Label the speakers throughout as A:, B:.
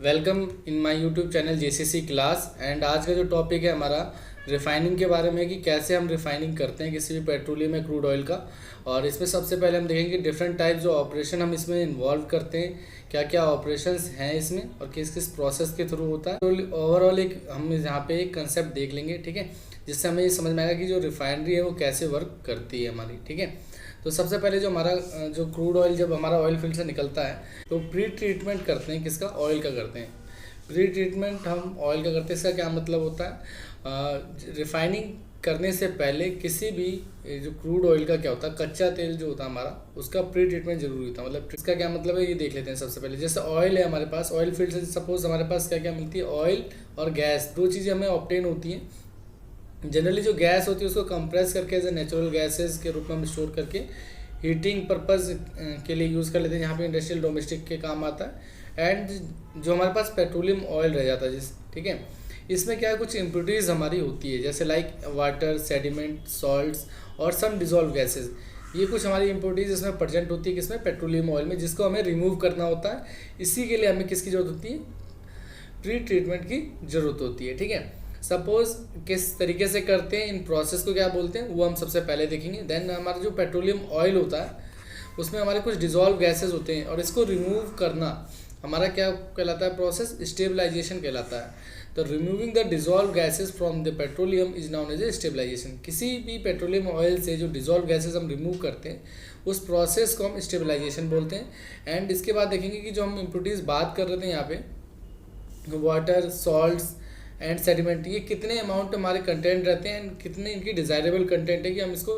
A: Welcome in my YouTube channel JCC class. And आज का जो टॉपिक है हमारा रिफाइनिंग के बारे में कि कैसे हम रिफाइनिंग करते हैं किसी भी पेट्रोलियम या क्रूड ऑयल का। और इसमें सबसे पहले हम देखेंगे डिफरेंट टाइप जो ऑपरेशन हम इसमें इन्वॉल्व करते हैं, क्या क्या ऑपरेशंस हैं इसमें और किस किस प्रोसेस के थ्रू होता है। तो ओवरऑल एक हम यहाँ पे एक कंसेप्ट देख लेंगे, ठीक है, जिससे हमें ये समझ में आएगा कि जो रिफाइनरी है वो कैसे वर्क करती है हमारी, ठीक है। तो सबसे पहले जो हमारा जो क्रूड ऑयल जब हमारा ऑयल फील्ड से निकलता है तो प्री ट्रीटमेंट करते हैं, किसका, ऑयल का करते हैं। प्री ट्रीटमेंट हम ऑयल का करते हैं, इसका क्या मतलब होता है, रिफाइनिंग करने से पहले किसी भी जो क्रूड ऑयल का क्या होता है, कच्चा तेल जो होता है हमारा, उसका प्री ट्रीटमेंट जरूरी होता है। मतलब इसका क्या मतलब है ये देख लेते हैं। सबसे पहले जैसे ऑयल है हमारे पास, ऑयल फील्ड से सपोज हमारे पास क्या क्या मिलती है, ऑयल और गैस, दो चीज़ें हमें ऑब्टेन होती हैं। जनरली जो गैस होती है उसको कंप्रेस करके एज ए नेचुरल गैसेस के रूप में हम स्टोर करके हीटिंग पर्पज़ के लिए यूज़ कर लेते हैं, यहाँ पे इंडस्ट्रियल डोमेस्टिक के काम आता है। एंड जो हमारे पास पेट्रोलियम ऑयल रह जाता है ठीक है, इसमें क्या कुछ इम्प्योरिटीज़ हमारी होती है, जैसे लाइक वाटर, सेडिमेंट, सॉल्ट्स और सम डिजॉल्व गैसेज। ये कुछ हमारी इम्प्योरिटीज़ इसमें प्रेजेंट होती है किसमें, पेट्रोलियम ऑयल में, जिसको हमें रिमूव करना होता है। इसी के लिए हमें किसकी ज़रूरत होती है, प्री ट्रीटमेंट की ज़रूरत होती है, ठीक है। सपोज किस तरीके से करते हैं, इन प्रोसेस को क्या बोलते हैं वो हम सबसे पहले देखेंगे। देन हमारा जो पेट्रोलियम ऑयल होता है उसमें हमारे कुछ डिजॉल्व गैसेस होते हैं और इसको रिमूव करना हमारा क्या कहलाता है, प्रोसेस स्टेबलाइजेशन कहलाता है। तो removing the dissolve gases from the petroleum is known as a stabilization. किसी भी पेट्रोलियम ऑयल से जो डिजॉल्व गैसेस हम रिमूव करते हैं उस प्रोसेस को हम स्टेबलाइजेशन बोलते हैं। एंड इसके बाद देखेंगे कि जो हम इम्प्योरिटीज़ बात कर रहे थे यहाँ पे, वाटर, सॉल्ट्स एंड सेडिमेंट, ये कितने अमाउंट हमारे कंटेंट रहते हैं एंड कितने इनकी डिज़ायरेबल कंटेंट है कि हम इसको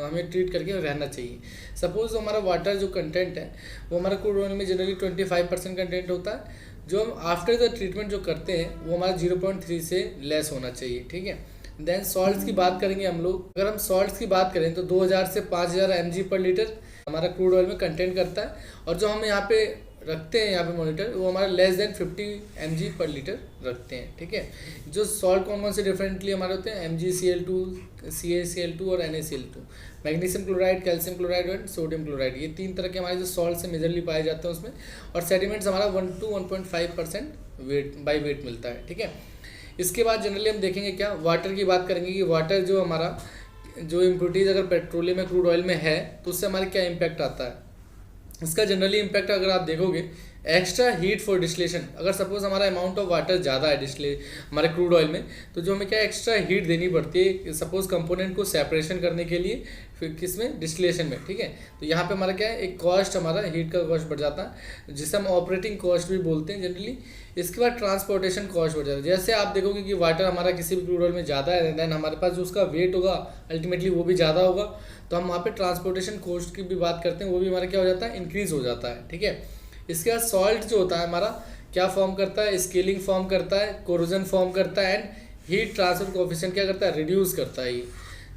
A: हमें ट्रीट करके रहना चाहिए। सपोज हमारा वाटर जो कंटेंट है वो हमारा क्रूड ऑयल में जनरली 25% कंटेंट होता है, जो हम आफ्टर द ट्रीटमेंट जो करते हैं वो हमारा 0.3 से लेस होना चाहिए, ठीक है। देन सॉल्ट्स की बात करेंगे हम लोग। अगर हम सॉल्ट्स की बात करें तो 2000 से 5000 mg पर लीटर हमारा क्रूड ऑयल में कंटेंट करता है। और जो हम यहाँ पे रखते हैं यहाँ पे मॉनिटर, वो हमारा लेस देन 50 mg पर लीटर रखते हैं, ठीक है। जो सॉल्ट कौन कौन से डिफरेंटली हमारे होते हैं, MgCl2, CaCl2 और NaCl2, magnesium chloride, calcium chloride और सोडियम क्लोराइड, ये तीन तरह के हमारे जो सॉल्ट से मेजरली पाए जाते हैं उसमें। और सेडिमेंट्स हमारा 1 to 1.5% वेट बाई वेट मिलता है, ठीक है। इसके बाद जनरली हम देखेंगे क्या, वाटर की बात करेंगे कि वाटर जो हमारा जो इम्प्योरिटीज़ अगर पेट्रोलियम में क्रूड ऑयल में है तो उससे हमारे क्या इम्पैक्ट आता है। इसका जनरली इम्पैक्ट अगर आप देखोगे, एक्स्ट्रा हीट फॉर डिस्टिलेशन। अगर सपोज हमारा अमाउंट ऑफ वाटर ज़्यादा है हमारे क्रूड ऑयल में, तो जो हमें क्या एक्स्ट्रा हीट देनी पड़ती है सपोज कंपोनेंट को सेपरेशन करने के लिए, फिर किसमें, डिस्टिलेशन में, ठीक है। तो यहाँ पे हमारा क्या है, एक कॉस्ट, हमारा हीट का कॉस्ट बढ़ जाता है, जिसे हम ऑपरेटिंग कॉस्ट भी बोलते हैं जनरली। इसके बाद ट्रांसपोर्टेशन कॉस्ट बढ़ जाता है। जैसे आप देखोगे कि वाटर हमारा किसी भी क्रूड ऑयल में ज़्यादा है, देन हमारे पास जो उसका वेट होगा अल्टीमेटली वो भी ज़्यादा होगा, तो हम वहाँ पे ट्रांसपोर्टेशन कॉस्ट की भी बात करते हैं, वो भी हमारा क्या हो जाता है, इंक्रीज़ हो जाता है, ठीक है। इसके बाद सॉल्ट जो होता है हमारा क्या फॉर्म करता है, स्केलिंग फॉर्म करता है, कोरोजन फॉर्म करता है एंड हीट ट्रांसफर कोएफिशिएंट क्या करता है, रिड्यूस करता है। ये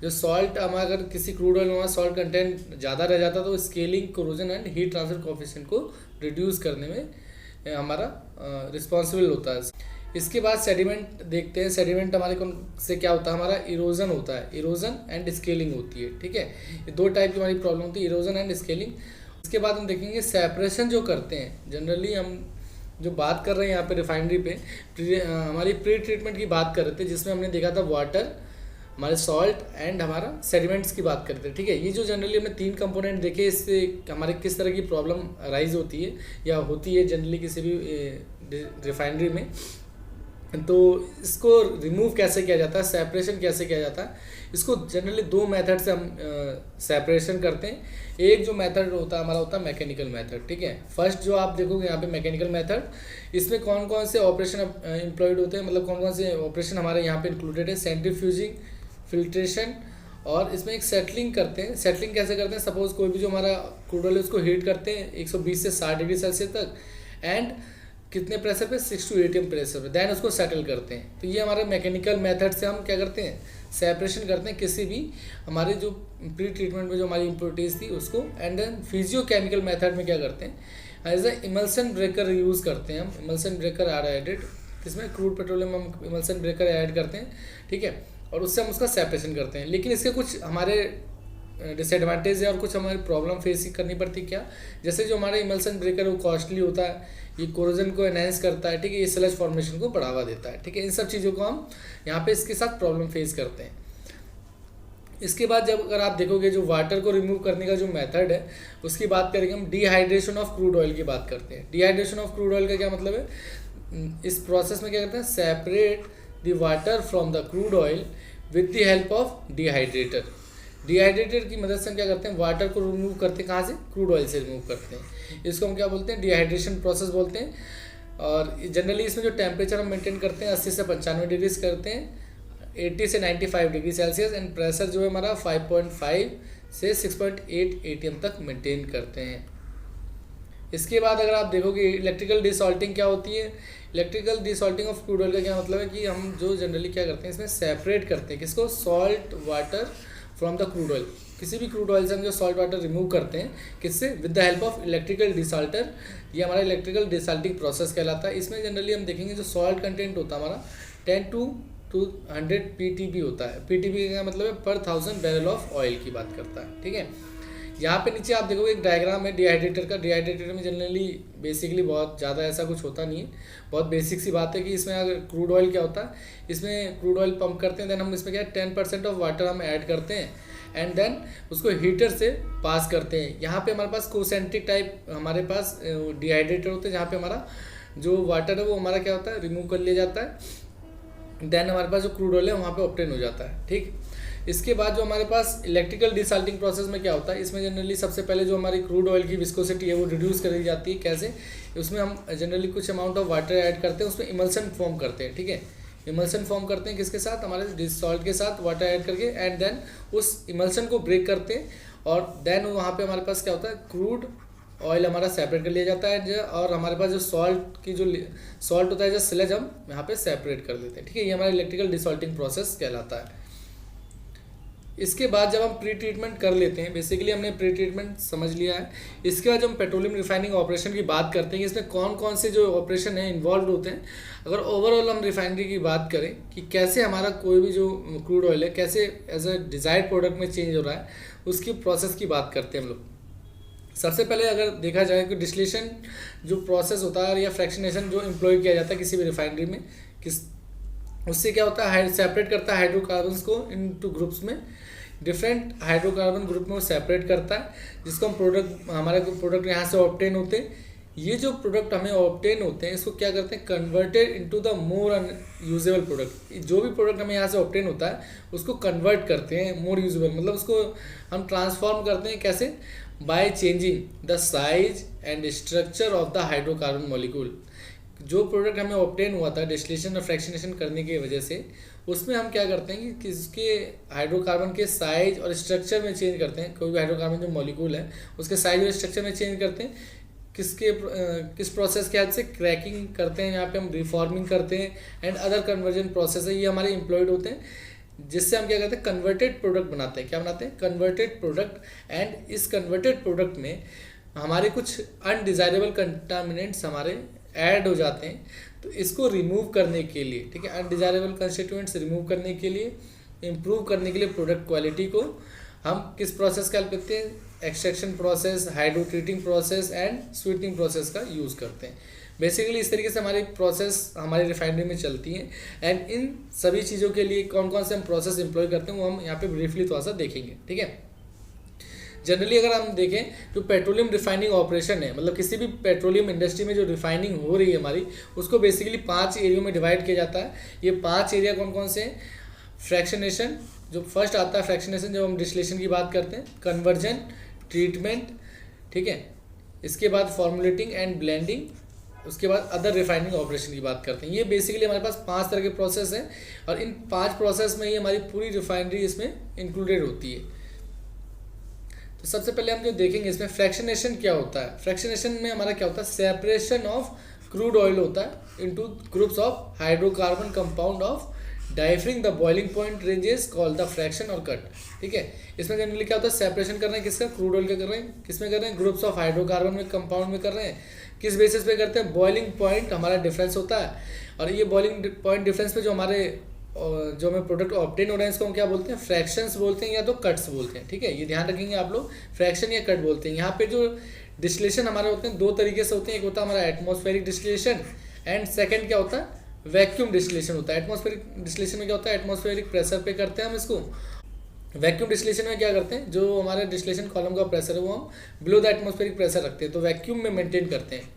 A: जो सॉल्ट हमारा अगर किसी क्रूड ऑयल में सॉल्ट कंटेंट ज़्यादा रह जाता है तो scaling, corrosion and heat transfer coefficient को रिड्यूस करने में हमारा रिस्पॉन्सिबल होता है। इसके बाद सेडिमेंट देखते हैं। सेडिमेंट हमारे कौन से क्या होता है, हमारा इरोजन होता है, इरोजन एंड स्केलिंग होती है, ठीक है। ये दो टाइप की हमारी प्रॉब्लम होती है, इरोजन एंड स्केलिंग। इसके बाद हम देखेंगे सेपरेशन जो करते हैं। जनरली हम जो बात कर रहे हैं यहाँ पे रिफाइनरी पे हमारी प्री ट्रीटमेंट की बात कर रहे थे, जिसमें हमने देखा था वाटर, हमारे सॉल्ट एंड हमारा सेडिमेंट्स की बात करते हैं, ठीक है। ये जो जनरली हमने तीन कंपोनेंट देखे, इससे हमारे किस तरह की प्रॉब्लम राइज होती है या होती है जनरली किसी भी रिफाइनरी में, तो इसको रिमूव कैसे किया जाता है, सेपरेशन कैसे किया जाता है। इसको जनरली दो मेथड से हम सेपरेशन करते हैं। एक जो मेथड होता है हमारा होता है मैकेनिकल मेथड, ठीक है। फर्स्ट जो आप देखोगे यहाँ पे मैकेनिकल मेथड, इसमें कौन कौन से ऑपरेशन एम्प्लॉयड होते हैं, मतलब कौन कौन से ऑपरेशन हमारे यहाँ पे इंक्लूडेड है, सेंट्रीफ्यूजिंग, फिल्ट्रेशन, और इसमें एक सेटलिंग करते हैं। सेटलिंग कैसे करते हैं, सपोज कोई भी जो हमारा क्रूड ऑयल है उसको हीट करते हैं 120 से 60 डिग्री सेल्सियस तक, एंड कितने प्रेशर पे, 6 to 8 प्रेशर पे, देन उसको सेटल करते हैं। तो ये हमारे मैकेनिकल मेथड से हम क्या करते हैं, सेपरेशन करते हैं किसी भी हमारे जो प्री ट्रीटमेंट में जो हमारी इम्प्योरिटीज़ थी उसको। एंड देन फिजियोकेमिकल मेथड में क्या करते हैं, as a emulsion breaker use करते हैं हम। इमल्सन ब्रेकर आर एडेड, किसमें, क्रूड पेट्रोलियम में हम इमल्सन ब्रेकर ऐड करते हैं, ठीक है, और उससे हम उसका सेपरेशन करते हैं। लेकिन इसके कुछ हमारे डिसएडवांटेज है और कुछ हमारी प्रॉब्लम फेस करनी पड़ती क्या, जैसे जो हमारा इमल्सन ब्रेकर वो कॉस्टली होता है, ये कोरोजन को एनहेंस करता है, ठीक है, ये स्लज फॉर्मेशन को बढ़ावा देता है, ठीक है, इन सब चीज़ों को हम यहाँ पे इसके साथ प्रॉब्लम फेस करते हैं। इसके बाद जब अगर आप देखोगे जो वाटर को रिमूव करने का जो मेथड है उसकी बात करेंगे हम, डिहाइड्रेशन ऑफ क्रूड ऑयल की बात करते हैं। डिहाइड्रेशन ऑफ क्रूड ऑयल का क्या मतलब है, इस प्रोसेस में क्या करते हैं, separate the water from the crude oil with the help of dehydrator. Dehydrator की मदद से हम क्या करते हैं, वाटर को रिमूव करते हैं, कहाँ से, क्रूड ऑयल से रिमूव करते हैं। इसको हम क्या बोलते हैं, डिहाइड्रेशन प्रोसेस बोलते हैं। और जनरली इसमें जो टेम्परेचर हम मेंटेन करते हैं 80 से 95 डिग्रीज करते हैं, 80 से 95 डिग्री सेल्सियस, एंड प्रेशर जो है हमारा 5.5 से 6.8 ATM तक मेंटेन करते हैं। इसके बाद अगर आप देखोगे इलेक्ट्रिकल डिसॉल्टिंग क्या होती है, इलेक्ट्रिकल डिसॉल्टिंग ऑफ क्रूड ऑयल का क्या मतलब है कि हम जो जनरली क्या करते हैं इसमें सेपरेट करते हैं किसको, salt water from the crude oil. किसी भी क्रूड ऑयल से हम जो सॉल्ट वाटर रिमूव करते हैं किससे, with the help of electrical desalter, ये हमारा इलेक्ट्रिकल डिसॉल्टिंग प्रोसेस कहलाता है। इसमें जनरली हम देखेंगे जो सॉल्ट कंटेंट होता है हमारा 10 to 100 PTB होता है। PTB का मतलब है पर 1000 बैरल ऑफ ऑयल की बात करता है, ठीक है। यहाँ पे नीचे आप देखोगे एक डायग्राम है डिहाइड्रेटर का। डिहाइड्रेटर में जनरली बेसिकली बहुत ज़्यादा ऐसा कुछ होता नहीं है, बहुत बेसिक सी बात है कि इसमें अगर क्रूड ऑयल क्या होता है, इसमें क्रूड ऑयल पंप करते हैं, देन हम इसमें क्या है 10% ऑफ वाटर हम ऐड करते हैं एंड देन उसको हीटर से पास करते हैं। यहाँ पे हमारे पास कोसेंट्रिक टाइप हमारे पास डिहाइड्रेटर होते हैं, जहाँ पे हमारा जो वाटर है वो हमारा क्या होता है, रिमूव कर लिया जाता है, देन हमारे पास जो क्रूड ऑयल है वहाँ पे ऑब्टेन हो जाता है, ठीक। इसके बाद जो हमारे पास इलेक्ट्रिकल डिसॉल्टिंग प्रोसेस में क्या होता है, इसमें जनरली सबसे पहले जो हमारी क्रूड ऑयल की विस्कोसिटी है वो रिड्यूस करी जाती है। कैसे, उसमें हम जनरली कुछ अमाउंट ऑफ वाटर ऐड करते हैं, उसमें इमल्सन फॉर्म करते हैं, ठीक है। इमल्सन फॉर्म करते हैं किसके साथ, हमारे डिसॉल्ट के साथ वाटर ऐड करके, एंड देन उस इमल्सन को ब्रेक करते हैं और देन वहाँ पे हमारे पास क्या होता है, क्रूड ऑयल हमारा सेपरेट कर लिया जाता है, और हमारे पास जो सॉल्ट की जो सॉल्ट होता है जो स्लज हम यहाँ पे सेपरेट कर देते हैं, ठीक है। ये हमारा इलेक्ट्रिकल डिसॉल्टिंग प्रोसेस कहलाता है। इसके बाद जब हम प्री ट्रीटमेंट कर लेते हैं, बेसिकली हमने प्री ट्रीटमेंट समझ लिया है। इसके बाद जब हम पेट्रोलियम रिफाइनिंग ऑपरेशन की बात करते हैं, इसमें कौन कौन से जो ऑपरेशन है इन्वॉल्व होते हैं। अगर ओवरऑल हम रिफाइनरी की बात करें कि कैसे हमारा कोई भी जो क्रूड ऑयल है कैसे एज अ डिज़ायर्ड प्रोडक्ट में चेंज हो रहा है, उसकी प्रोसेस की बात करते हैं हम लोग। सबसे पहले अगर देखा जाए कि डिस्टिलेशन जो प्रोसेस होता है या फ्रैक्शनेशन जो एम्प्लॉय किया जाता है किसी भी रिफाइनरी में, उससे क्या होता है, सेपरेट करता है हाइड्रोकार्बन्स को इनटू ग्रुप्स में, डिफरेंट हाइड्रोकार्बन ग्रुप में वो सेपरेट करता है, जिसको हम प्रोडक्ट, हमारे प्रोडक्ट यहाँ से ऑब्टेन होते हैं। ये जो प्रोडक्ट हमें ऑब्टेन होते हैं इसको क्या करते हैं, converted into the more usable product. जो भी प्रोडक्ट हमें यहाँ से ऑब्टेन होता है उसको कन्वर्ट करते हैं मोर यूजेबल, मतलब उसको हम ट्रांसफॉर्म करते हैं कैसे, by changing the size and structure of the hydrocarbon molecule. जो प्रोडक्ट हमें ऑब्टेन हुआ था डिस्टिलेशन और फ्रैक्शनेशन करने की वजह से, उसमें हम क्या करते हैं कि किसके हाइड्रोकार्बन के साइज और स्ट्रक्चर में चेंज करते हैं। कोई भी हाइड्रोकार्बन जो मॉलिक्यूल है उसके साइज और स्ट्रक्चर में चेंज करते हैं। किस प्रोसेस के हाथ से, क्रैकिंग करते हैं, यहाँ पे हम रिफॉर्मिंग करते हैं एंड अदर कन्वर्जन प्रोसेस है, ये हमारे एम्प्लॉयड होते हैं, जिससे हम क्या करते हैं, कन्वर्टेड प्रोडक्ट बनाते हैं। क्या बनाते हैं, कन्वर्टेड प्रोडक्ट। एंड इस कन्वर्टेड प्रोडक्ट में हमारे कुछ अनडिजायरेबल कंटामिनेंट्स हमारे ऐड हो जाते हैं, तो इसको रिमूव करने के लिए, ठीक है, अनडिजायरेबल कंस्टिट्यूएंट्स रिमूव करने के लिए, इम्प्रूव करने के लिए प्रोडक्ट क्वालिटी को हम किस प्रोसेस का हेल्प करते हैं, extraction process, hydro treating process and sweetening process का यूज़ करते हैं। बेसिकली इस तरीके से हमारी प्रोसेस हमारी रिफाइनरी में चलती हैं। एंड इन सभी चीज़ों के लिए कौन कौन से हम प्रोसेस एम्प्लॉय करते हैं वो हम यहाँ पे ब्रीफली थोड़ा सा देखेंगे, ठीक है। जनरली अगर हम देखें जो पेट्रोलियम रिफाइनिंग ऑपरेशन है, मतलब किसी भी पेट्रोलियम इंडस्ट्री में जो रिफाइनिंग हो रही है हमारी, उसको बेसिकली 5 एरियो में डिवाइड किया जाता है। ये 5 एरिया कौन कौन से हैं, फ्रैक्शनेशन जो फर्स्ट आता है, फ्रैक्शनेशन जब हम डिस्टिलेशन की बात करते हैं, कन्वर्जन, ट्रीटमेंट, ठीक है, इसके बाद फॉर्मुलेटिंग एंड ब्लेंडिंग, उसके बाद अदर रिफाइनिंग ऑपरेशन की बात करते हैं। ये बेसिकली हमारे पास 5 तरह के प्रोसेस हैं और इन 5 प्रोसेस में ही हमारी पूरी रिफाइनरी इसमें इंक्लूडेड होती है। तो सबसे पहले हम जो देखेंगे इसमें फ्रैक्शनेशन क्या होता है। फ्रैक्शनेशन में हमारा क्या होता है, सेपरेशन ऑफ क्रूड ऑयल होता है into groups of hydrocarbon compound of differing the boiling point ranges called the fraction और कट, ठीक है। इसमें जनरली क्या होता है, सेपरेशन कर रहे हैं किसका, क्रूड ऑयल का कर रहे हैं, किसमें कर रहे हैं, ग्रुप्स ऑफ हाइड्रोकार्बन में कंपाउंड में कर रहे हैं। किस बेसिस पे करते हैं, बॉइलिंग पॉइंट हमारा डिफरेंस होता है, और ये बॉइलिंग पॉइंट डिफरेंस पे जो हमारे और जो हमें प्रोडक्ट ऑब्टेन हो रहा है इसको हम क्या बोलते हैं, फ्रैक्शंस बोलते हैं या तो कट्स बोलते हैं। ठीक है, ये ध्यान रखेंगे आप लोग, फ्रैक्शन या कट बोलते हैं। यहाँ पे जो डिस्टिलेशन हमारे होते हैं दो तरीके से होते हैं, एक होता है हमारा एटमॉस्फेरिक डिस्टिलेशन एंड सेकंड क्या होता है, वैक्यूम डिस्टिलेशन होता है। एटमॉस्फेरिक डिस्टिलेशन में क्या होता है, एटमॉस्फेरिक प्रेशर पे करते हैं हम इसको। वैक्यूम डिस्टिलेशन में क्या करते हैं, जो हमारे डिस्टिलेशन कॉलम का प्रेशर है वो हम बिलो द एटमॉस्फेरिक प्रेशर रखते हैं, तो वैक्यूम में मेंटेन करते हैं।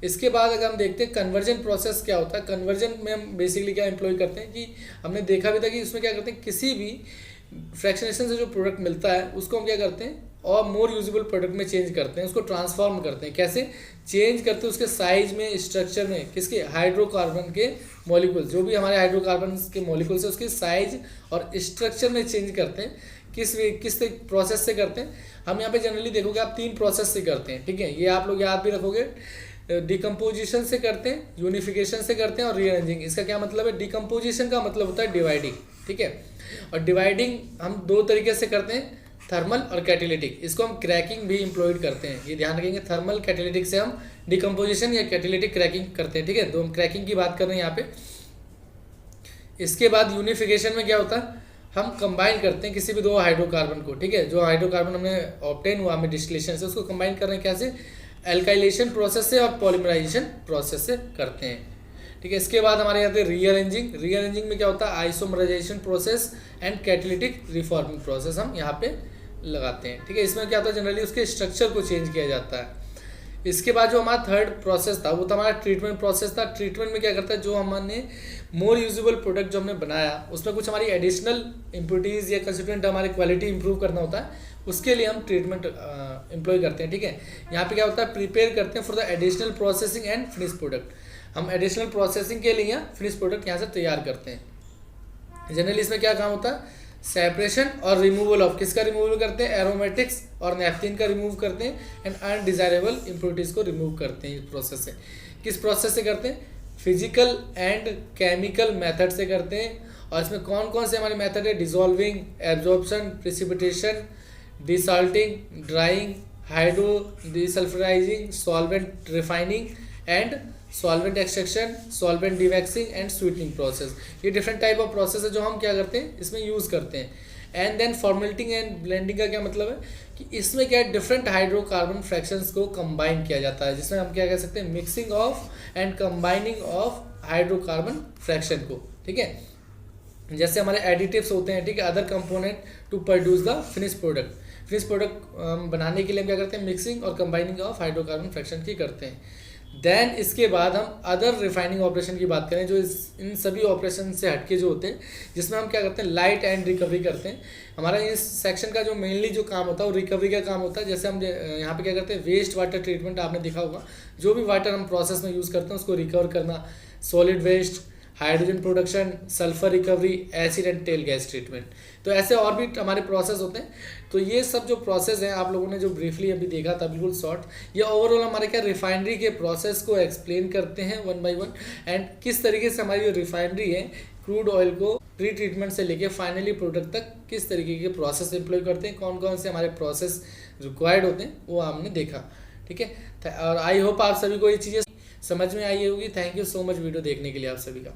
A: इसके बाद अगर हम देखते हैं कन्वर्जन प्रोसेस क्या होता है, कन्वर्जन में हम बेसिकली क्या एम्प्लॉय करते हैं कि हमने देखा भी था कि इसमें क्या करते हैं, किसी भी फ्रैक्शनेशन से जो प्रोडक्ट मिलता है उसको हम क्या करते हैं और मोर यूजेबल प्रोडक्ट में चेंज करते हैं, उसको ट्रांसफॉर्म करते हैं। कैसे चेंज करते हैं, उसके साइज में, स्ट्रक्चर में, किसके, हाइड्रोकार्बन के मॉलिक्यूल्स, जो भी हमारे हाइड्रोकार्बन के मॉलिक्यूल्स है उसके साइज और स्ट्रक्चर में चेंज करते हैं। किस प्रोसेस से करते हैं, हम यहाँ पे जनरली देखोगे आप 3 प्रोसेस से करते हैं। ठीक है, ये आप लोग याद भी रखोगे, डिकम्पोजिशन से करते हैं, यूनिफिकेशन से करते हैं और रीअरेंजिंग। इसका क्या मतलब है, डिकम्पोजिशन का मतलब होता है डिवाइडिंग। ठीक है, और डिवाइडिंग हम 2 तरीके से करते हैं, थर्मल और कैटेलिटिक। इसको हम क्रैकिंग भी इम्प्लॉयड करते हैं, ये ध्यान रखेंगे। थर्मल कैटेलिटिक से हम डिकम्पोजिशन या कैटेलिटिक क्रैकिंग करते हैं। ठीक है, तो हम क्रैकिंग की बात कर रहे हैं यहाँ पे। इसके बाद यूनिफिकेशन में क्या होता है, हम कंबाइन करते हैं किसी भी 2 हाइड्रोकार्बन को। ठीक है, जो हाइड्रोकार्बन हमने ऑब्टेन हुआ हमें डिस्टिलेशन से, उसको कंबाइन कर रहे हैं कैसे, एल्काइलेशन प्रोसेस से और पॉलीमराइजेशन प्रोसेस से करते हैं। ठीक है, इसके बाद हमारे यहाँ पे रीअरेंजिंग। रीअरेंजिंग में क्या होता है, isomerization process and catalytic reforming process हम यहाँ पे लगाते हैं। ठीक है, इसमें क्या होता है, जनरली उसके स्ट्रक्चर को चेंज किया जाता है। इसके बाद जो हमारा थर्ड प्रोसेस था वो था हमारा ट्रीटमेंट प्रोसेस था। ट्रीटमेंट में क्या करता है, जो हमने मोर यूजेबल प्रोडक्ट जो हमने बनाया उसमें कुछ हमारी एडिशनल इम्प्योरिटीज़ या कंस्टिट्यूएंट हमारी क्वालिटी इंप्रूव करना होता है, उसके लिए हम ट्रीटमेंट एम्प्लॉय करते हैं। ठीक है, यहाँ पे क्या होता है, प्रिपेयर करते हैं for the additional processing and finish product. हम एडिशनल प्रोसेसिंग के लिए फिनिश प्रोडक्ट यहाँ से तैयार करते हैं। जनरली इसमें क्या काम होता है, सेपरेशन और रिमूवल ऑफ, किसका रिमूवल करते हैं, एरोमेटिक्स और नेफ्थिन का रिमूव करते हैं एंड अनडिजायरेबल इम्प्योरिटीज़ को रिमूव करते हैं इस प्रोसेस से। किस प्रोसेस से करते हैं, फिजिकल एंड केमिकल मेथड से करते हैं। और इसमें कौन कौन से हमारे मेथड है, dissolving, absorption, precipitation, desalting, drying, hydro desulphurising, solvent refining and solvent extraction, solvent dewaxing and sweetening process. ये डिफरेंट टाइप ऑफ प्रोसेस है जो हम क्या करते हैं इसमें यूज़ करते हैं। एंड देन फॉर्मेल्टिंग एंड ब्लेंडिंग का क्या मतलब है कि इसमें क्या डिफरेंट हाइड्रोकार्बन फ्रैक्शंस को कंबाइन किया जाता है, जिसमें हम क्या कह सकते हैं, mixing of and combining of hydrocarbon fraction को। ठीक है, जैसे हमारे एडिटिव्स होते हैं, ठीक है, other component to produce the finish product. Finish product बनाने के लिए हम क्या करते हैं, मिक्सिंग और कंबाइनिंग ऑफ हाइड्रोकार्बन फ्रैक्शन की करते हैं। देन इसके बाद हम अदर रिफाइनिंग ऑपरेशन की बात करें, जो इन सभी ऑपरेशन से हटके जो होते हैं, जिसमें हम क्या करते हैं, लाइट एंड रिकवरी करते हैं। हमारा इस सेक्शन का जो मेनली जो काम होता है वो रिकवरी का काम होता है। जैसे हम यहाँ पे क्या करते हैं, वेस्ट वाटर ट्रीटमेंट आपने देखा होगा, जो भी वाटर हम प्रोसेस में यूज़ करते हैं उसको रिकवर करना, solid waste, hydrogen production, sulphur recovery, acid and tail gas treatment. तो ऐसे और भी हमारे प्रोसेस होते हैं। तो ये सब जो प्रोसेस हैं आप लोगों ने जो ब्रीफली अभी देखा था बिल्कुल शॉर्ट, ये ओवरऑल हमारे क्या रिफाइनरी के प्रोसेस को एक्सप्लेन करते हैं 1 बाय 1 एंड किस तरीके से हमारी जो रिफाइनरी है क्रूड ऑयल को प्री ट्रीटमेंट से लेके फाइनली प्रोडक्ट तक किस तरीके के प्रोसेस एम्प्लॉय करते हैं, कौन कौन से हमारे प्रोसेस रिक्वायर्ड होते हैं वो हमने देखा। ठीक है, और आई होप आप सभी को ये चीज़ें समझ में आई होगी। Thank you so much video देखने के लिए आप सभी का।